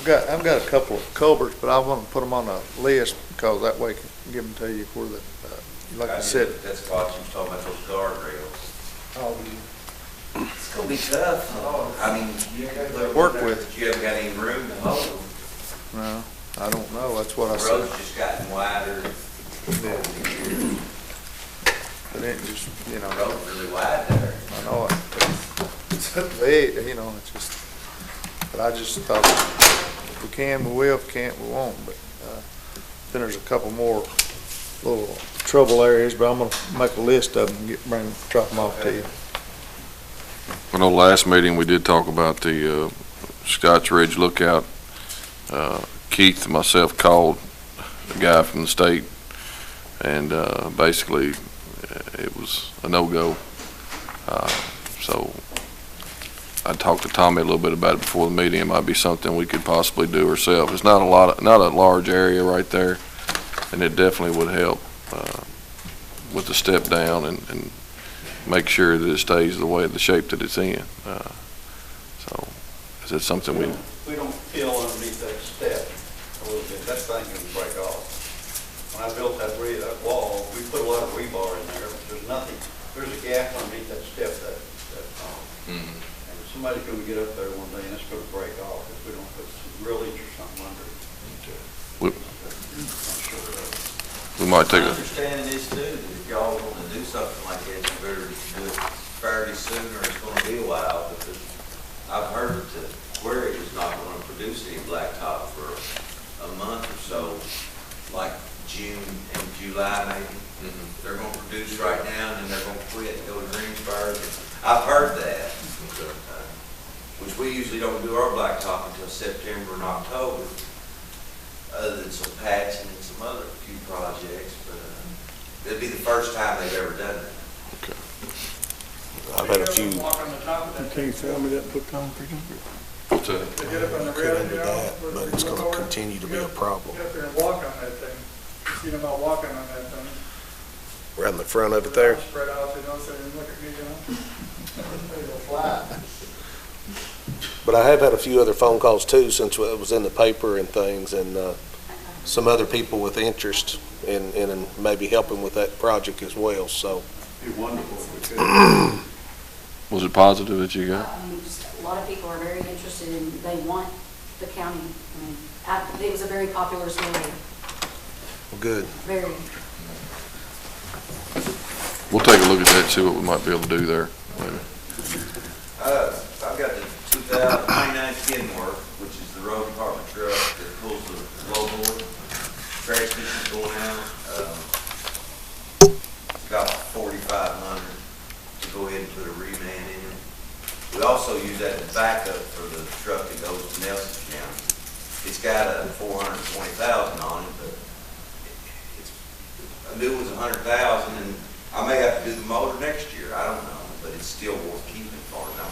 I've got a couple of culverts, but I want to put them on a list because that way I can give them to you where the, like I said. That's what you was talking about, those guardrails. Oh, It's gonna be tough. I mean, you gotta work with. You haven't got any room to hold them. no, I don't know. That's what I The said. road's just gotten wider. But it just, you know. The road's really wide there. I know it. It's big, you know, it's just, but I just thought if we can, we will, if we can't, we won't. But then there's a couple more little trouble areas, but I'm gonna make a list of them and drop them off to you. I know last meeting we did talk about the Scotch Ridge Lookout. Keith and myself called the guy from the state, and basically it was a no-go. So I talked to Tommy a little bit about it before the meeting. It might be something we could possibly do ourselves. It's not not a large area right there, and it definitely would help with the step down and make sure that it stays the shape that it's in. So is that something we don't feel underneath that step a little bit. That thing can break off. When I built that wall, we put a lot of rebar in there, but there's nothing. There's a gap underneath that step that and somebody's going to get up there one day and it's going to break off if we don't put some grillage or something under it. we might take My a understanding is too, that if y'all want to do something like that, you better do it fairly soon or it's going to be a while, because I've heard that the quarry is not going to produce any blacktop for a month or so, like June and July maybe. They're going to produce right now and then they're going to quit and go to Greensburg. I've heard that, which we usually don't do our blacktop until September and October, other than some patching and some other few projects, but it'd be the first time they've ever done it. I've had a few. Can you tell me that put concrete under it? Could under that, but it's going to continue to be a problem. Get up there and walk on that thing. You know about walking on that thing. Right in the front of it there. Spread out, you know, so you look at me, you know. It'll fly. But I have had a few other phone calls too, since it was in the paper and things, and some other people with interest in maybe helping with that project as well, so. It'd be wonderful if we could. was it positive that you got? Just a lot of people are very interested in, they want the county. I mean, it was a very popular story. Well, good. Very. We'll take a look at that, see what we might be able to do there. Maybe. I've got the 2029 Kenworth, which is the road department truck that pulls the low board. Transmission's going out. It's got 4,500 to go ahead and put a reman in it. We also use that as backup for the truck that goes to Nelson County. It's got a 420,000 on it, but a new one's 100,000, and I may have to do the motor next year. I don't know, but it's still worth keeping for now.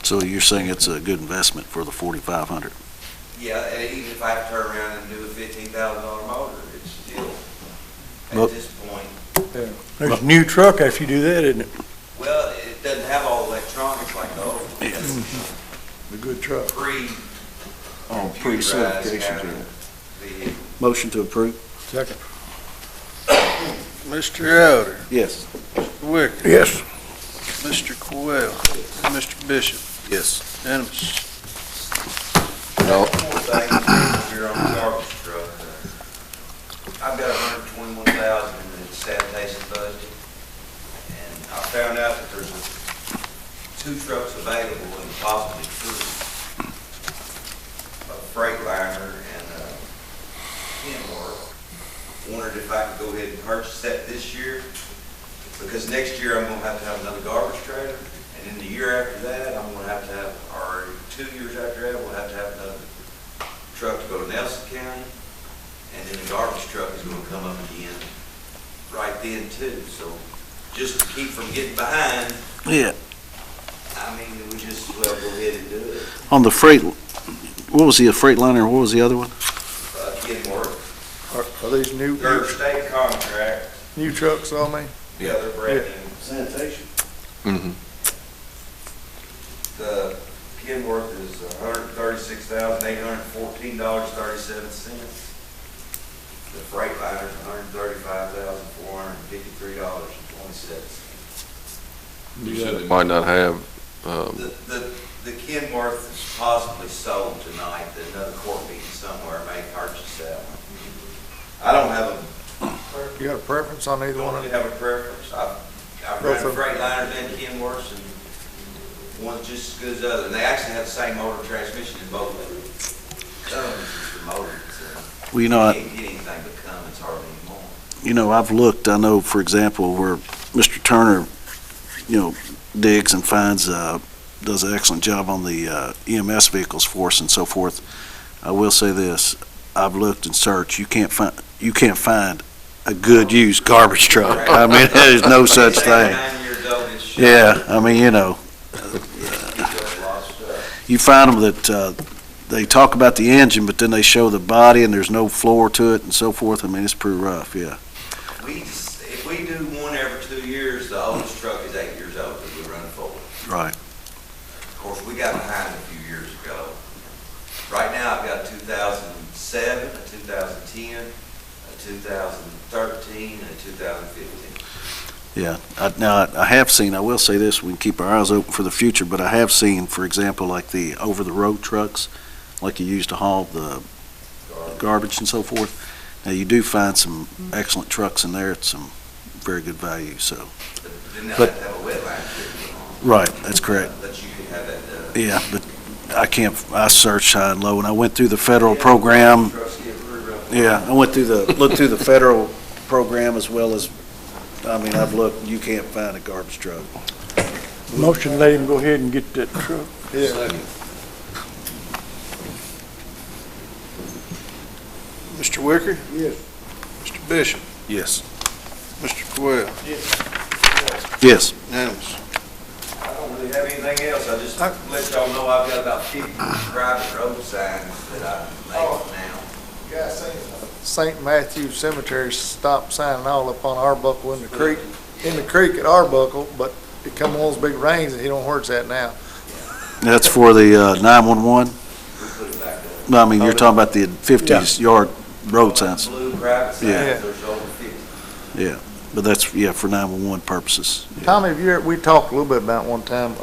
So you're saying it's a good investment for the 4,500? Yeah, and even if I have to turn around and do a $15,000 motor, it's still Well, at this point. Yeah. There's a new truck after you do that, isn't it? Well, it doesn't have all electronics like those. A good truck. Pre-certification. Motion to approve? Second. Mr. Elder, Yes. Mr. Wicker. Yes. Mr. Coyle, Mr. Bishop, Yes. unanimous. No. One more thing here on the garbage truck. I've got 121,000 in the sanitation budget, and I found out that there's two trucks available and possibly three. A Freightliner and a Kenworth. Wondered if I could go ahead and purchase that this year, because next year I'm going to have another garbage trailer, and then the year after that I'm going to have, or 2 years after that, we'll have to have another truck to go to Nelson County, and then the garbage truck is going to come up again right then too. So just to keep from getting behind, Yeah. I mean, we just well go ahead and do it. On the freight, what was the Freightliner, what was the other one? Kenworth. Are these new They're state contract. new trucks on me? Yeah, they're brand new. Sanitation. Mm-hmm. The Kenworth is $136,814.37. The Freightliner is $135,453.27. You said they might not have, The Kenworth is possibly sold tonight, that another court meeting somewhere may purchase that one. I don't have You got a preference on either one of them? have a preference. I've Both run of them. Freightliners and Kenworths, and one's just as good as the other. And they actually have the same motor transmission in both of them. Cummins is the motor. Well, you know, You can't get anything but Cummins hardly anymore. You know, I've looked, I know, for example, where Mr. Turner, digs and finds, does an excellent job on the EMS vehicles for us and so forth. I will say this, I've looked and searched, you can't find a good used garbage truck. I mean, there's no such thing. 9 years old, it's shot. Yeah, I mean, Gives us a lot of stuff. you find them that, they talk about the engine, but then they show the body and there's no floor to it and so forth. I mean, it's pretty rough, yeah. If we do one every 2 years, the oldest truck is 8 years old that we run forward. Right. Of course, we got behind a few years ago. Right now, I've got a 2007, a 2010, a 2013, and a 2015. Yeah, now, I have seen, I will say this, we can keep our eyes open for the future, but I have seen, for example, like the over-the-road trucks, like you use to haul the garbage and so forth. Now, you do find some excellent trucks in there at some very good value, so. But didn't have But- to have a wetland treatment on it. Right, that's correct. That you can have that done. Yeah, but I searched high and low, and I went through the federal program. Trucks get pretty rough. Yeah, I looked through the federal program as well as, I've looked, you can't find a garbage truck. Motion, let him go ahead and get that truck. Yeah. Mr. Wicker? Yes. Mr. Bishop? Yes. Mr. Coyle? Yes. Unanimous. I don't really have anything else. I just let y'all know I've got about 50 private road signs that I make now. St. Matthew Cemetery stopped signing all up on Arbuckle in the creek at Arbuckle, but it come on those big rains and he don't know where it's at now. That's for the 911? We put it back up. No, you're talking about the 50-yard road signs. Blue private signs, Yeah. there's over 50. Yeah, but that's, for 911 purposes. Yeah. Tommy, we talked a little bit about one time,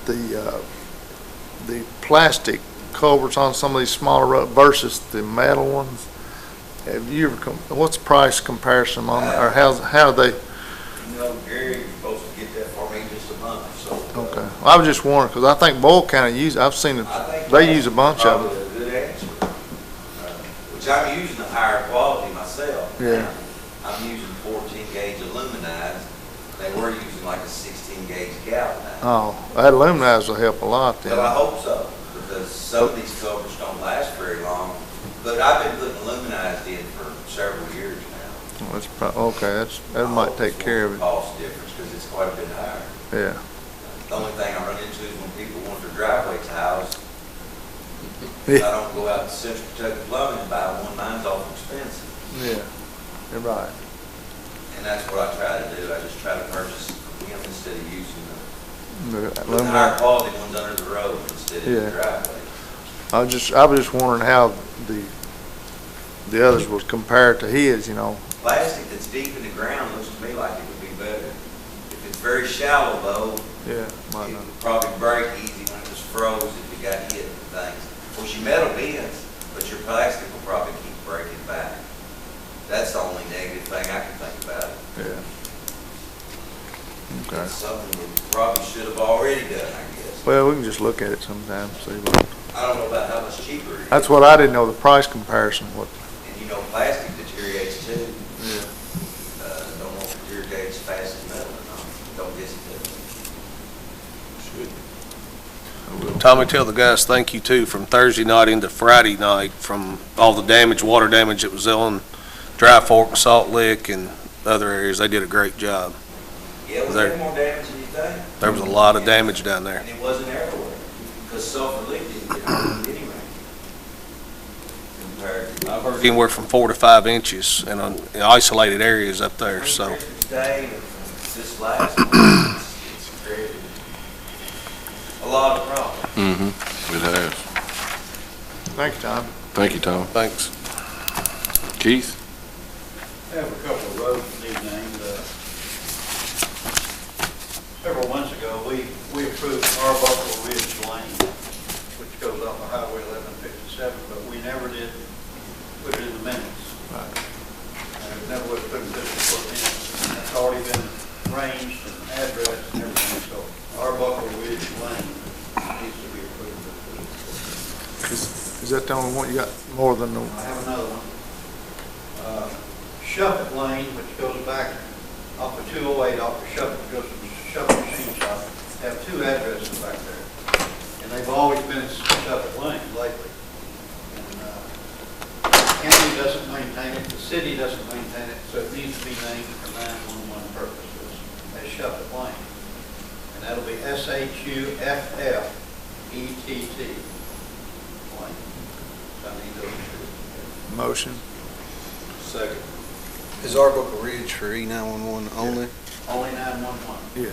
the plastic culverts on some of these smaller roads versus the metal ones. Have you ever, what's the price comparison on, or how they, Gary, you're supposed to get that for me in just a month, so. okay. I was just wondering, because I think Boyle County I've seen it, I think they use a bunch of them. Probably a good answer. Which I'm using a higher quality myself. Yeah. I'm using 14 gauge aluminized. They were using like a 16 gauge galvanized. Oh, that aluminized will help a lot then. Well, I hope so, because some of these culverts don't last very long. But I've been putting aluminized in for several years now. Okay, that might take care of it, Cost difference, because it's quite a bit higher. yeah. The only thing I run into is when people want their driveway tiles, I Yeah, don't go out to Central Kentucky Plumbing and buy one, mine's awful expensive. yeah, you're right. And that's what I try to do, I just try to purchase from him instead of using The the higher aluminum. quality ones under the road instead of Yeah. the driveway. I was just wondering how the others was compared to his, Plastic that's deep in the ground looks to me like it would be better. If it's very shallow though, yeah, it might not. would probably break easy when it was froze if you got hit and things. Of course, your metal bends, but your plastic will probably keep breaking back. That's the only negative thing I can think about it. Yeah. Okay. It's something we probably should have already done, I guess. Well, we can just look at it sometime, see what. I don't know about how much cheaper it is. That's what I didn't know, the price comparison, what. And plastic deteriorates too. Yeah. Don't know if it deteriorates fast as metal or not. Don't guess it does. Tommy, tell the guys thank you too, from Thursday night into Friday night, from all the damage, water damage that was on Dry Fork, Salt Lick, and other areas. They did a great job. Yeah, was there more damage than you think? There was a lot of damage down there. And it wasn't everywhere, because sulfur leak didn't get hurt anyway. Compared to. I've heard anywhere from 4 to 5 inches in isolated areas up there, so. Christmas Day, and this last one, it's created a lot of problems. Mm-hmm. It has. Thank you, Tom. Thank you, Tom. Thanks. Keith? I have a couple of roads that need named. Several months ago, we approved Arbuckle Ridge Lane, which goes off of Highway 1157, but we never did put it in the minutes. It never was put in fiscal minutes. And that's already been arranged and addressed and everything, so Arbuckle Ridge Lane needs to be approved. Is that the only one? You got more than the? I have another one. Shuffett Lane, which goes back off of 208, off of Shuffett, goes from Shuffett Machine Shop, have two addresses back there. And they've always been Shuffett Lane lately. And the county doesn't maintain it, the city doesn't maintain it, so it needs to be named for 911 purposes as Shuffett Lane. And that'll be SHUFFETT Lane. So I need those two. Motion. Second. Is Arbuckle Ridge for E911 only? Only 911. Yeah.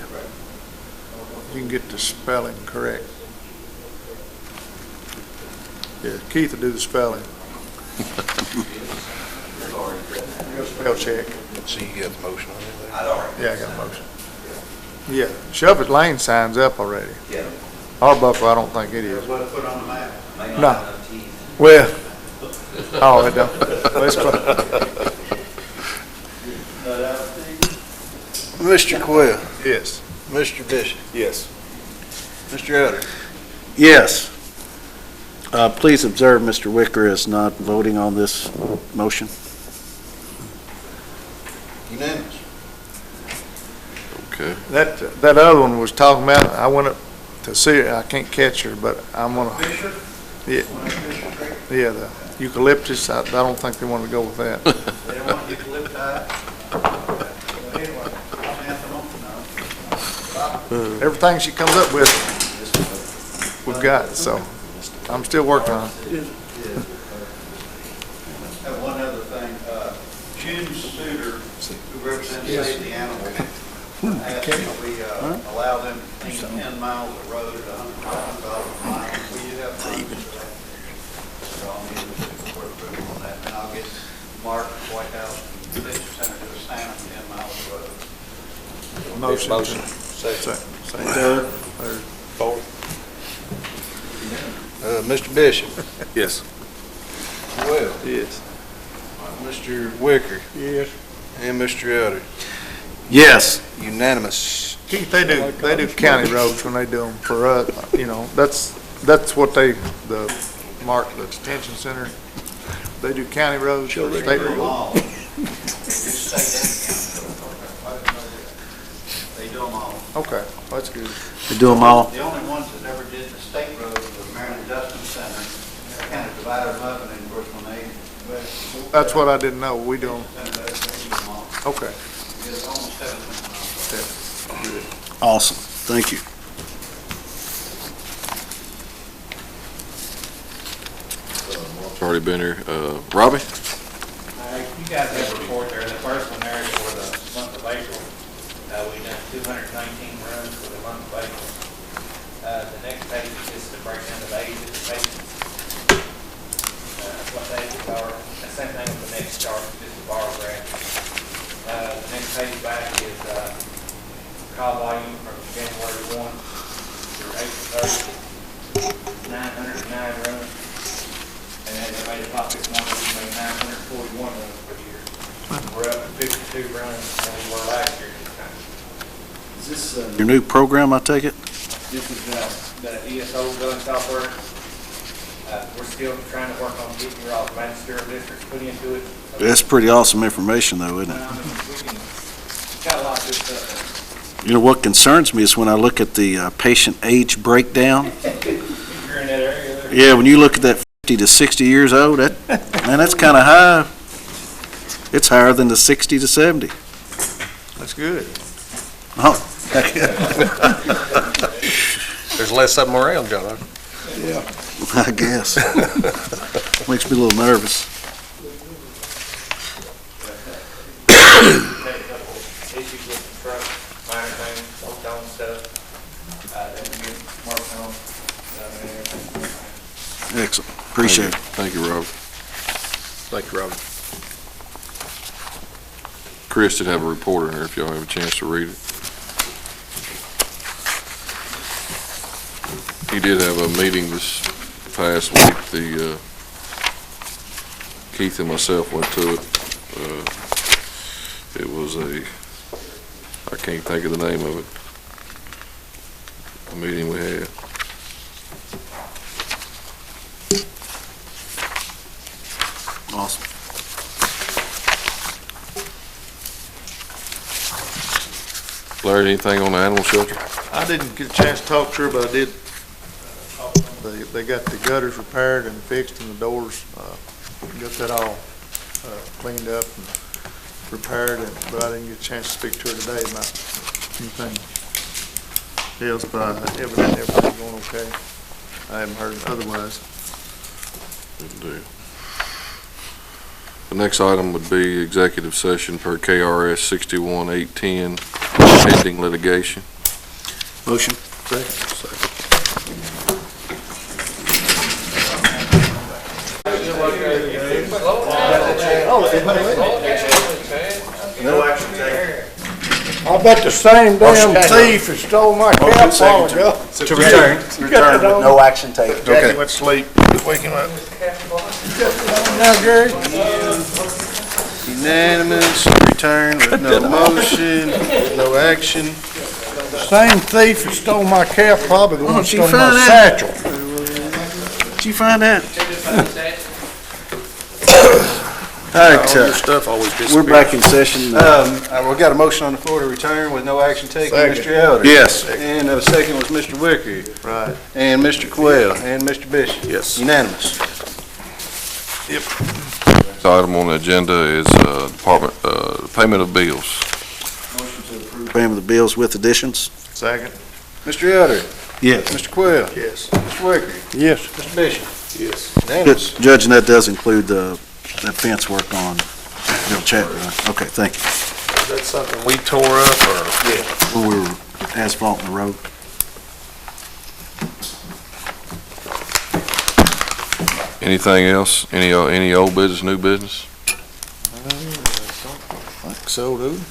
You can get the spelling correct. Yeah, Keith will do the spelling. Spell check. So you got the motion on it? I'd already. Yeah, I got a motion. Yeah, Shuffett Lane sign's up already. Yeah. Arbuckle, I don't think it is. What I put on the map. May not No. have enough teeth. Well, oh, it don't. Well, it's close. Mr. Quayle, Yes. Mr. Bishop, Yes. Mr. Elder. Yes. Please observe Mr. Wicker is not voting on this motion. Unanimous. Okay. That other one was talking about, I went up to see her, I can't catch her, but I'm gonna, Fisher? yeah, Fisher Creek? yeah, the eucalyptus, I don't think they want to go with that. They don't want eucalyptus? Well, anyway, I'll answer them, no. Everything she comes up with, we've got, so I'm still working on it. Have one other thing, June Suter, who represents Save the Animal, asked if we allow them to clean 10 miles of road at $100 a mile. Will you have funds for that? So I'll need to for approval on that, and I'll get Mark White House, Convention Center to assign them 10 miles of road. Motion. Motion. Second. Third. Fourth. Mr. Bishop, Yes. Quayle, Yes. Mr. Wicker, Yes. and Mr. Elder. Yes. Unanimous. Keith, they do county roads when they do them for us, that's what the mark, the detention center, they do county roads, state roads. They do them all. Okay, that's good. They do them all? The only ones that never did the state roads was Marion Justice Center. They kind of divided them up, and then of course when they. That's what I didn't know, we do them, okay. It's almost 7 miles. Awesome. Thank you. It's already been here. Robbie? You guys have a report there. The first one there is for the month of April. We done 219 runs for the month of April. The next page is just a breakdown of age of the patients. What the ages are. The same thing with the next chart, just a bar graph. The next page back is call volume from January 1 through April 30, 909 runs. And as I made a pocket one, we made 941 runs per year. We're up to 52 runs than we were last year this time. Is this your new program, I take it? This is the ESO billing software. We're still trying to work on getting your automatic steer districts put into it. That's pretty awesome information, though, isn't I it? mean, it's got a lot of good stuff You know, what concerns me is when I look at the patient age breakdown. in it. If you're in that area there. Yeah, when you look at that 50 to 60 years old, that's kind of high. It's higher than the 60 to 70. That's good. Oh, There's less of them around, John. I guess. Makes me a little nervous. Had a couple issues with the truck, minor things, old tone stuff, that we get marked on. Excellent. Appreciate it. Thank you, Robert. Thank you, Robert. Chris did have a report in there if y'all have a chance to read it. He did have a meeting this past week. Keith and myself went to it. It was I can't think of the name of it, the meeting we had. Awesome. Larry, anything on the animal shelter? I didn't get a chance to talk to her, but I did. They got the gutters repaired and fixed and the doors, got that all cleaned up and repaired, but I didn't get a chance to speak to her today about anything else, but evidently everything's going okay. I haven't heard otherwise. Good deal. The next item would be executive session per KRS 61810, pending litigation. Motion. No action taken. I bet the same damn thief that stole my cap a while ago. To return. Return with no action taken. Jackie went to sleep. Wake him up. Now, Gary, Unanimous, return with no motion, no action. the same thief that stole my cap probably the one that Did you stole my find that? satchel. Did you find that? All All right, your stuff always disappears. we're back in session. We got a motion on the floor to return with no action taken. Second. Mr. Elder. Yes. And a second was Mr. Wicker, Right. and Mr. Quayle, and Mr. Bishop. Yes. Unanimous. Next item on the agenda is payment of bills. Payment of the bills with additions? Second? Mr. Elder, Yes. Mr. Quayle, Yes. Mr. Wicker, Yes. Mr. Bishop. Yes. Unanimous. Judge, and that does include that fence work on Bill Chapman, right? Okay, thank you. Is that something we tore up or? When we were asphalting the road. Anything else? Any old business, new business? I think so, dude.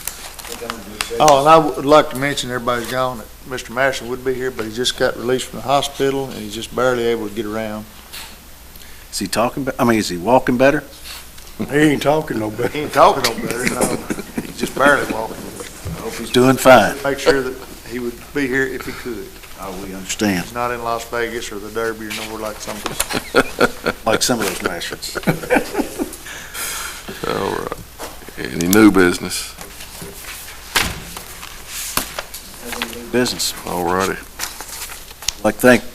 Oh, and I would like to mention, everybody's gone, that Mr. Marshall would be here, but he just got released from the hospital, and he's just barely able to get around. Is he talking, is he walking better? He ain't talking no He better. ain't talking no better, no. He's just barely walking. I hope he's Doing fine. make sure that he would be here if he could. We understand, He's not in Las Vegas or the Derby or nowhere like some of us. like some of those masters. All right. Any new business? Business. All righty. I'd like to thank,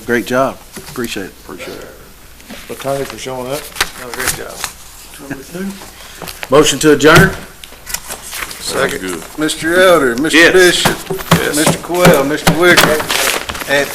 great job. Appreciate it. But Tony for showing up, done a great job. Motion to adjourn? Second. Good. Mr. Elder, Mr. Yes. Bishop, Mr. Quayle, Mr. Wicker, at